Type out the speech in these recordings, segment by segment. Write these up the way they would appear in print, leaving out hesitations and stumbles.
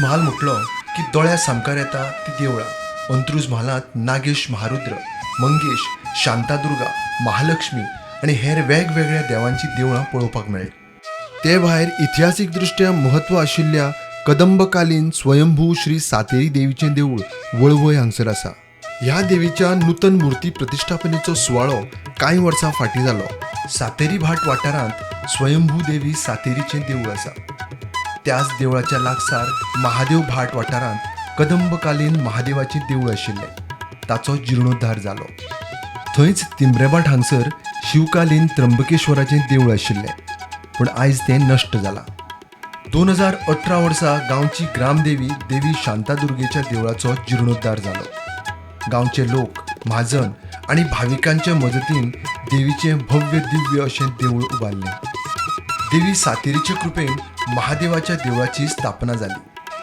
महाल म्हटलो की दोळ्या सामकार येता ती देवळां. अंत्रूज महालांत नागेश महारुद्र, मंगेश, शांतादुर्गा, महालक्ष्मी आनी हेर वेगवेगळ्या देवांची देवळां पळोवपाक मेळ्ळी. ते भायर इतिहासीक दृश्ट्या म्हत्व आशिल्ल्या कदंबकालीन स्वयंभू श्री सातेरी देवीचें देवूळ वळवय हांगसर आसा. ह्या देवीच्या नूतन मुर्ती प्रतिश्ठापनेचो सुवाळो कांय वर्सां फाटीं जालो. सातेरी भाट वाठारांत स्वयंभू देवी सातेरीचें देवूळ आसा. त्याच देवळाच्या लागसार महादेव भाट वाठारांत कदंबकालीन महादेवाचें देवूळ आशिल्लें. ताचो जिर्णोद्धार जालो. थंयच तिंब्रेभाट हांगसर शिवकालीन त्र्यंबकेश्वराचें देवूळ आशिल्लें, पूण आयज तें नश्ट जालां. 2018 वर्सा गांवची ग्रामदेवी देवी शांतादुर्गेच्या देवळाचो जिर्णोद्धार जालो. गांवचे लोक, म्हाजन आनी भाविकांच्या मजतीन देवीचें भव्य दिव्य अशें देवूळ उबारलें. देवी सातेरीचे कृपेन महादेवाच्या देवळाची स्थापना जाली.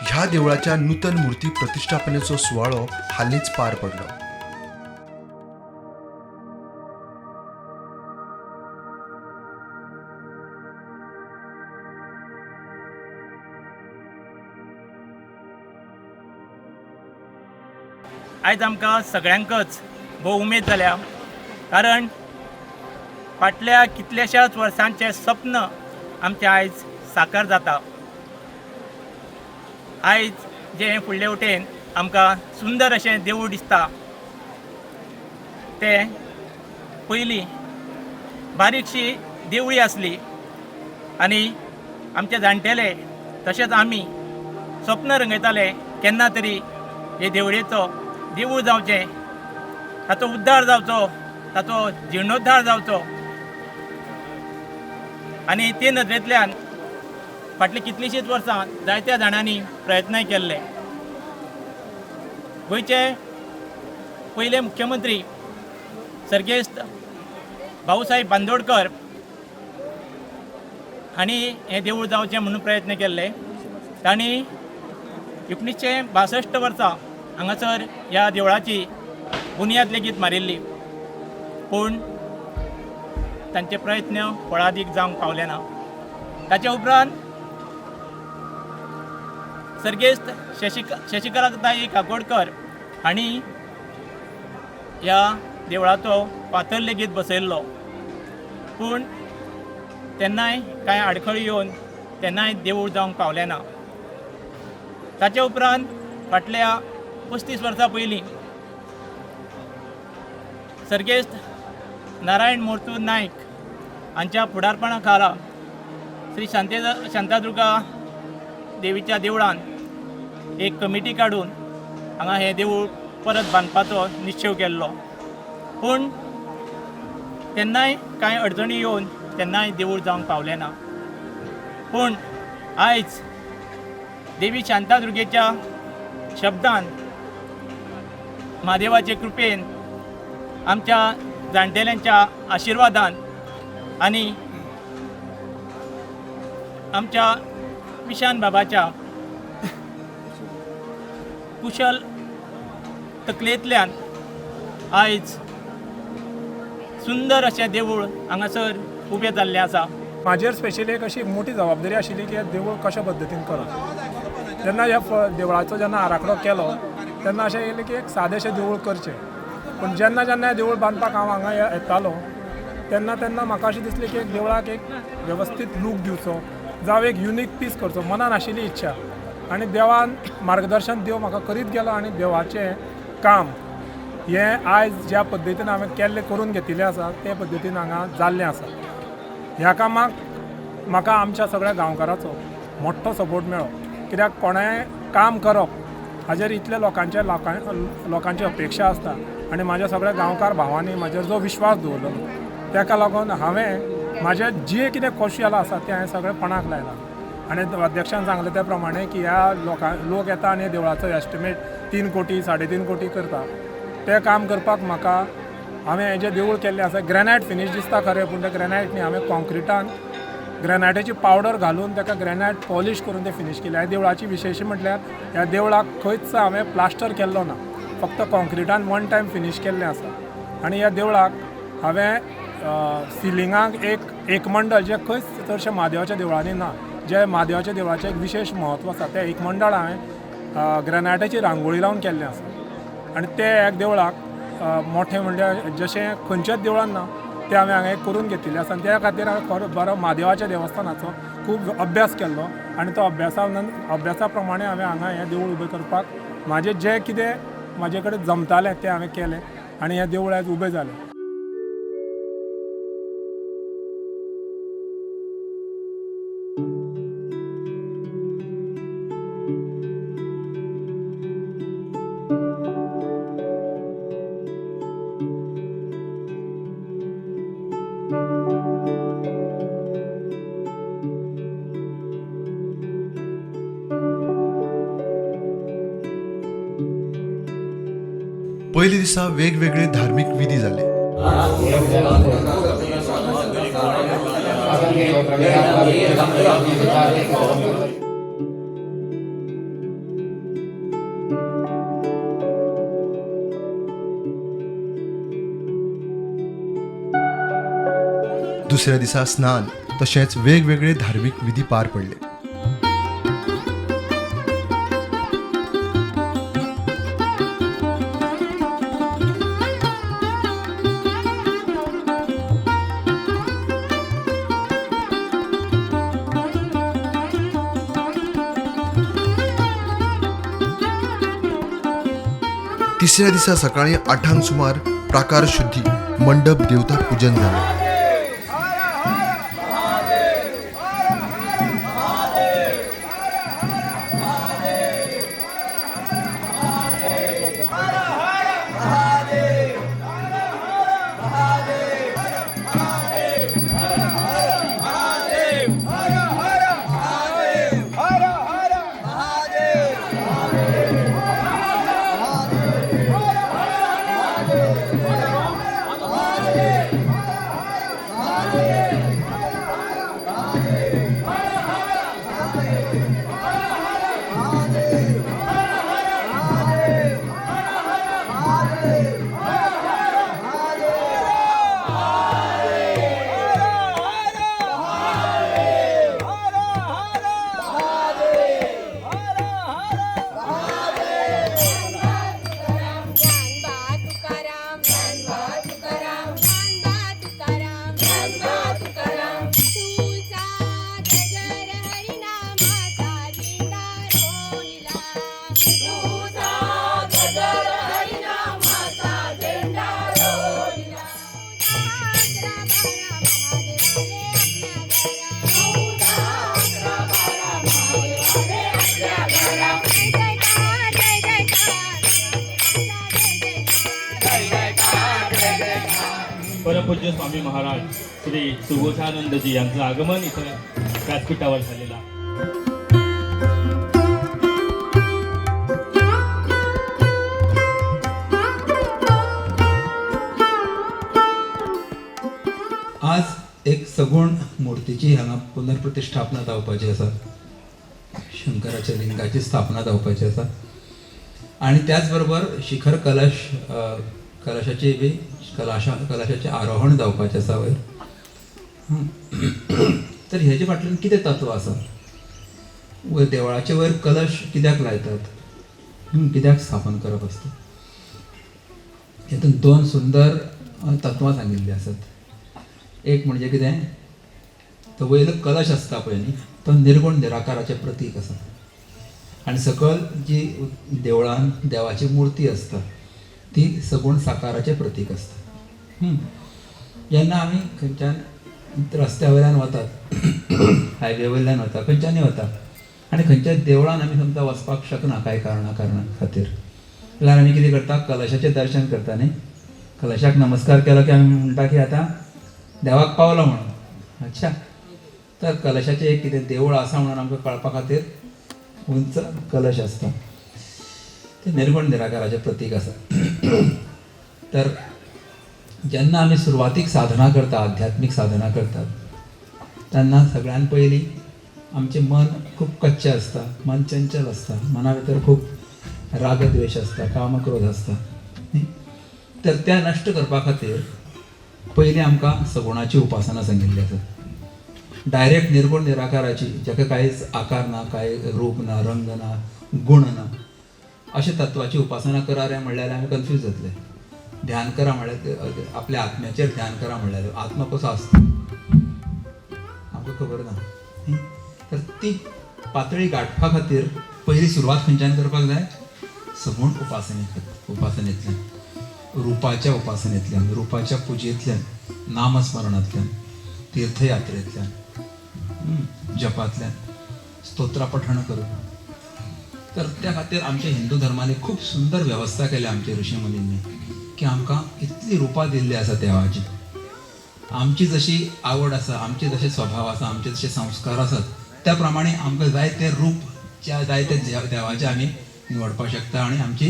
ह्या देवळाच्या नूतन मुर्ती प्रतिश्ठापनेचो सुवाळो हालींच पार पडलो. आयज आमकां सगळ्यांकच भोव उमेद जाल्या, कारण फाटल्या कितल्याशाच वर्सांचें सपन आमचें आयज साकार जाता. आयज जे फुडले वटेन आमकां सुंदर अशें देवूळ दिसता, तें पयलीं बारीकशी देवळी आसली आनी आमचे जाणटेले तशेंच आमी स्वप्न रंगयताले केन्ना तरी हे देवळेचो देवूळ जावचें, ताचो उद्धार जावचो, ताचो जिर्णोद्धार जावचो. आनी ते नदरेंतल्यान फाटलीं कितलींशींच वर्सां जायत्या जाणांनी प्रयत्नय केल्ले. गोंयचे पयले मुख्यमंत्री सर्गेस्त भाऊसाहेब बांदोडकर हांणी हें देवूळ जावचें म्हणून प्रयत्न केल्ले. तांणी 1962 वर्सा हांगासर ह्या देवळाची बुनयाद लेगीत मारिल्ली, पूण तांचे प्रयत्न फळादीक जावंक पावले ना. ताच्या उपरांत सर्गेस्त शशिकलाताई काकोडकर हांणी ह्या देवळाचो फातर लेगीत बसयल्लो, पूण तेन्नाय कांय आडखळी येवन तेन्नाय देवूळ जावंक पावलें ना. ताच्या उपरांत फाटल्या 35 वर्सां पयलीं सर्गेस्त नारायण मोर्तू नायक हांच्या फुडारपणा खाला श्री शांतादुर्गा देवीच्या देवळान एक कमिटी काडून हांगा हें देवूळ परत बांदपाचो निश्चय केल्लो, पूण तेन्नाय कांय अडचणी येवन तेन्नाय देवूळ जावंक पावलें ना. पूण आयज देवी शांतादुर्गेच्या शब्दान, महादेवाचे कृपेन, आमच्या जाणटेल्यांच्या आशिर्वादान आनी आमच्या विशान बाबाच्या कुशल तकलेंतल्यान आयज सुंदर अशें देवूळ हांगासर उबें जाल्लें आसा. म्हाजेर स्पेशली एक अशी मोठी जबाबदारी आशिल्ली की हें देवूळ कशा पद्दतीन करप. जेन्ना ह्या देवळाचो जेन्ना आराखडो केलो तेन्ना अशें येयलें की एक सादेशें देवूळ करचें. पूण जेन्ना जेन्ना हें देवूळ बांदपाक हांव हांगा येतालो तेन्ना म्हाका अशें दिसलें की एक देवळाक एक वेवस्थीत लूक दिवचो, जावं एक युनीक पीस करचो. मनान आशिल्ली इच्छा, आनी देवान मार्गदर्शन देव म्हाका करीत गेलो आनी देवाचें काम हें आयज ज्या पद्दतीन हांवें केल्लें करून घेतिल्लें आसा ते पद्दतीन हांगा जाल्लें आसा. ह्या कामाक म्हाका आमच्या सगळ्या गांवकाराचो मोठो सपोर्ट मेळ्ळो, कित्याक कोणेंय काम करप हाजेर इतले लोकांची अपेक्षा आसता आनी म्हाज्या सगळ्या गांवकार भावांनी म्हाजेर जो विश्वास दवरलो ताका लागून हांवें म्हाजें जे कितें कौशल आसा तें हांवें सगळें पणाक लायलां. आनी अध्यक्षान सांगलें त्या प्रमाणे की ह्या लोक येता आनी देवळाचो एस्टिमेट 3 कोटी 3.5 कोटी करता. तें काम करपाक म्हाका हांवें हें जें देवूळ केल्लें आसा ग्रेनायट फिनीश दिसता खरें, पूण तें ग्रेनायट न्ही, हांवें कॉन्क्रिटान ग्रेनायटाची पावडर घालून ताका ग्रेनायट पॉलिश करून तें फिनीश केलें. ह्या देवळाची विशेश म्हटल्यार ह्या देवळाक खंयच हांवें प्लास्टर केल्लो ना, फक्त कॉन्क्रिटान 1 टायम फिनीश केल्लें आसा. आनी ह्या देवळाक हांवें सिलिंगाक एक मंडल जें खंयच चडशा महादेवाच्या देवळांनी ना, जे महादेवाच्या देवळाचें एक विशेष म्हत्व आसा तें एक मंडळ हांवें ग्रेनायटाची रांगोळी लावन केल्लें आसा आनी ते एक देवळाक मोठें म्हणजे जशें खंयच्याच देवळान ना तें हांवें हांगा एक करून घेतिल्लें आसा आनी त्या खातीर हांवें खरो बरो महादेवाच्या देवस्थानाचो खूब अभ्यास केल्लो आनी तो अभ्यासा प्रमाणे हांवें हांगा हें देवूळ उबें करपाक म्हाजें जें कितें म्हाजे कडेन जमतालें तें हांवें केलें आनी हें देवूळ आयज उबें जालें. पयले दिसा वेगवेगळे धार्मीक विधी जाले. दुसऱ्या दिसा स्नान तशेंच वेगवेगळे धार्मीक विधी पार पडले. तिसऱ्या दिसा सकाळी 8 सुमार प्राकार शुद्धी मंडप देवता पूजन झाले. परमपूज्य स्वामी महाराज श्री सुबोधानंदजी यांचं आगमन इथं व्यासपीठावर झालेलं आहे. आज एक सगुण मूर्तीची हांगा पुनर्प्रतिष्ठापना जावपाची आसा, शंकराच्या लिंगाची स्थापना जावपाची आसा आणि त्याच बरोबर शिखर कलशाची बी कलशाचे आरोहण जावपाचें आसा वयर. तर हेजे फाटल्यान कितें तत्व आसा? वयर देवळाचे वयर कलश कित्याक लायतात, कित्याक स्थापन करप आसता? हेतून 2 सुंदर तत्वां सांगिल्लीं आसात. एक म्हणजे कितें, तो वयलो कलश आसता पळय न्ही, तो निर्गुण निराकाराचें प्रतीक आसा आनी सकयल जी देवळान देवाची मुर्ती आसता ती सगुण साकाराचें प्रतीक आसता. जेन्ना आमी खंयच्यान रस्त्या वयल्यान वतात, हायवे वयल्यान वता, खंयच्यानय वता आनी खंयच्याय देवळान आमी समजा वचपाक शकना कांय कारणां खातीर, जाल्यार आमी कितें करता, कलशाचें दर्शन करता न्ही. कलशाक नमस्कार केलो की आमी म्हणटा की आतां देवाक पावलो म्हणून. अच्छा, तर कलशाचें एक कितें देवूळ आसा म्हणून आमकां कळपा खातीर उंच कलश आसता. ते निर्गुण निराकाराचें प्रतीक आसा. तर जेन्ना आमी सुरवातीक साधना करता, आध्यात्मीक साधना करतात, तेन्ना सगळ्यान पयलीं आमचें मन खूब कच्चें आसता, मन चंचल आसता, मना भितर खूब रागद्वेश आसता, कामक्रोध आसता न्ही. तर त्या नश्ट करपा खातीर पयलीं आमकां सगुणाची उपासना सांगिल्ली आसा. डायरेक्ट निर्गुण निराकाराची, जाका कांयच आकार ना, कांय रूप ना, रंग ना, गुण ना, अशा तत्वाची उपासना करा रे म्हणल्यार आमी कन्फ्यूज जातले. ध्यान करा म्हणल्यार आपल्या आत्म्याचेर ध्यान करा म्हणल्यार आत्मा कसो आसता आमकां खबर ना. तर ती पातळी गाठपा खातीर पयली सुरवात खंयच्यान करपाक जाय? सगूण उपासनेंतल्यान, रुपाच्या उपासनेंतल्यान, रुपाच्या पुजेंतल्यान, नामस्मरणांतल्यान, तीर्थयात्रेंतल्यान, जपांतल्यान, स्तोत्रां पठण करून. तर त्या खातीर आमच्या हिंदू धर्माने खूब सुंदर वेवस्था केल्या आमच्या ऋषी मुनींनी, की आमकां इतली रुपां दिल्ली आसा देवाची. आमची जशी आवड आसा, आमचे जशे स्वभाव आसा, आमचे जशे संस्कार आसात, त्या प्रमाणे आमकां जाय ते रूप, जाय ते देवाचे आमी निवडपाक शकता आनी आमची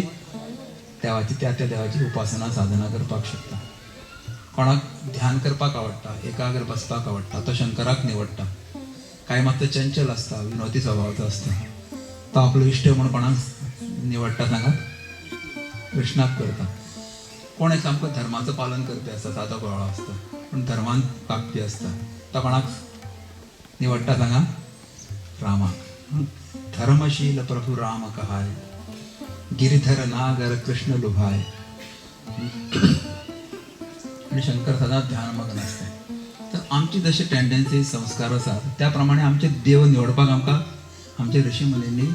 देवाची त्या देवाची उपासना साधना करपाक शकता. कोणाक ध्यान करपाक आवडटा, एकाग्र बसपाक आवडटा, तो शंकराक निवडटा. कांय मात चंचल आसता, विनोदी स्वभावाचो आसता, तो आपलो इश्ट म्हणून कोणाक निवडटा सांगात? कृष्णाक करता. कोण एक सामको धर्माचो पालन करपी आसता, सादो गोळो आसता, पूण धर्मान पागपी आसता, तो कोणाक निवडटा सांगा? रामाक. धर्मशील प्रभु राम कहाय, गिरिधर नागर कृष्ण लुभाय. आणि शंकर सदांच ध्यानमग्न आसता. तर आमची जशी टेंडन्सी, संस्कार आसात, त्या प्रमाणे आमचे देव निवडपाक आमकां आमच्या ऋषी मुनींनी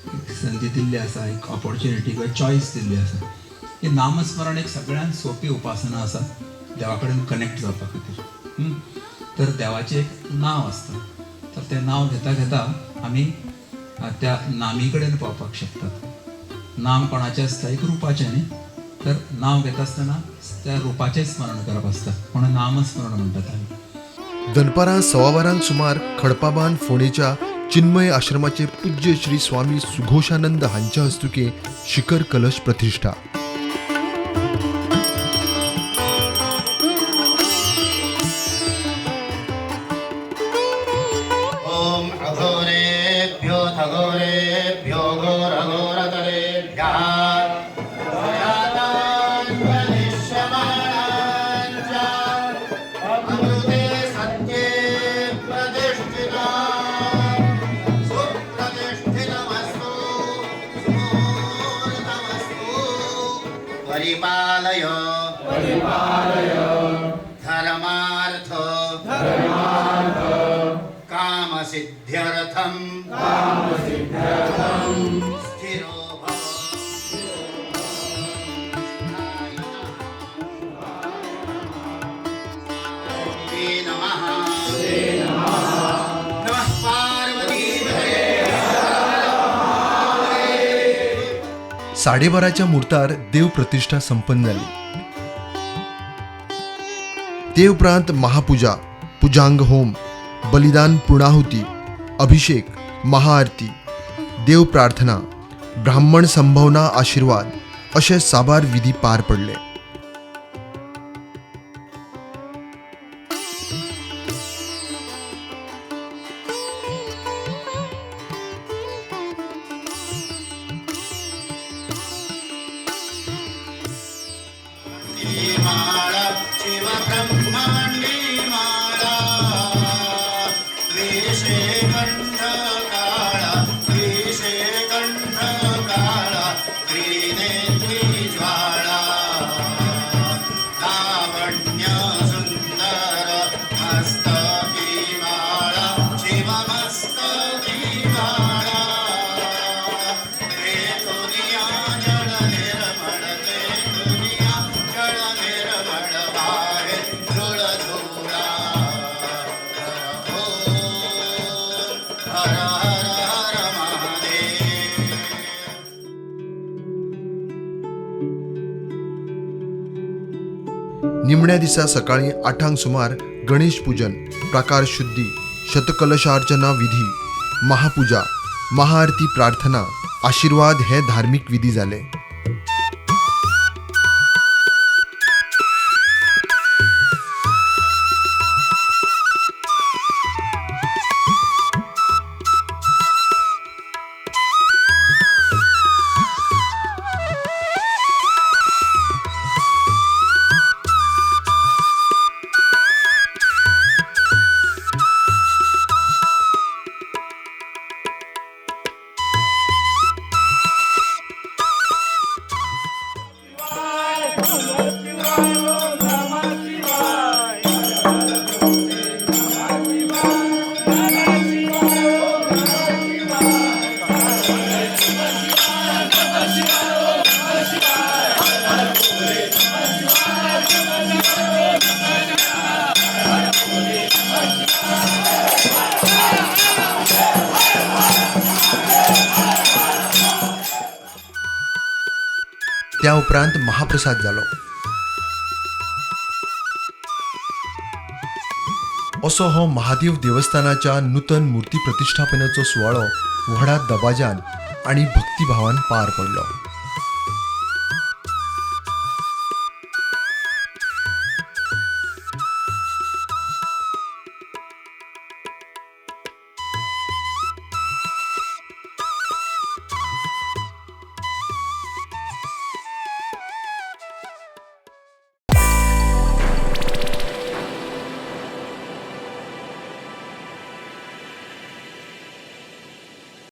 एक संधी दिल्ली आसा, एक ऑपॉर्च्युनिटी किंवा चॉयस दिल्ली आसा. की नामस्मरण एक सगळ्यांत सोपी उपासना आसा देवा कडेन कनेक्ट जावपा खातीर. तर देवाचें एक नांव आसता, तर तें नांव घेता घेता आमी त्या नामी कडेन पावपाक शकतात. नाम कोणाचें आसता? एक रुपाचें न्ही. तर नांव घेता आसतना त्या रुपाचें स्मरण करप आसता, म्हणून नामस्मरण म्हणटात आमी. दनपारां 12:15 सुमार खडपाबान फोंडेच्या चिन्मय आश्रमाचे पूज्य श्री स्वामी सुघोषानंद हांच्या हस्तुके शिखर कलश प्रतिष्ठा. ओम अघोरेभ्यो थघोरेभ्यो घोरघोरतरेभ्यः अमृते सत्ये प्रतिष्ठिता सुप्रतिष्ठितमस्तु सुमुहूर्तमस्तु. परिपालय धर्मार्थ कामसिद्ध्यर्थं स्थिरो भव. ते नमः नमः पार्वतीभये. 12:30च्या मुहूर्तार देवप्रतिष्ठा संपन्न जाली. ते उपरांत महापूजा, पुजांग होम, बलिदान पूर्णाहुती, अभिषेक, महाआरती, देव प्रार्थना, ब्राह्मण संभावना आशीर्वाद असे साबार विधी पार पडले. माळा शिव ब्रह्मण्डी माळा द्वेषे कंठ काळा द्वेषे कंठ काळा त्रिनेत्री ज्वाळा लावण्य सुंदर मस्तकी माळा शिव मस्तकी माळा हे दुनिया जड निर्मळ ते दुनिया जड निर्मळ बाहे धुळ धुळा. हर हर हर महादेव. निमण्या दिसा सकाळी 8 सुमार गणेश पूजन, प्रकाश शुद्धी, शतकलशार्चना विधी, महापूजा, महाआरती प्रार्थना, आशीर्वाद हे धार्मिक विधी जाले. उपरांत महाप्रसाद जालो. असो हो महादेव देवस्थानाच्या नूतन मुर्ती प्रतिष्ठापनेचो सुवाळो व्हडा दबाज्यान आणि भक्तिभावान पार पडलो.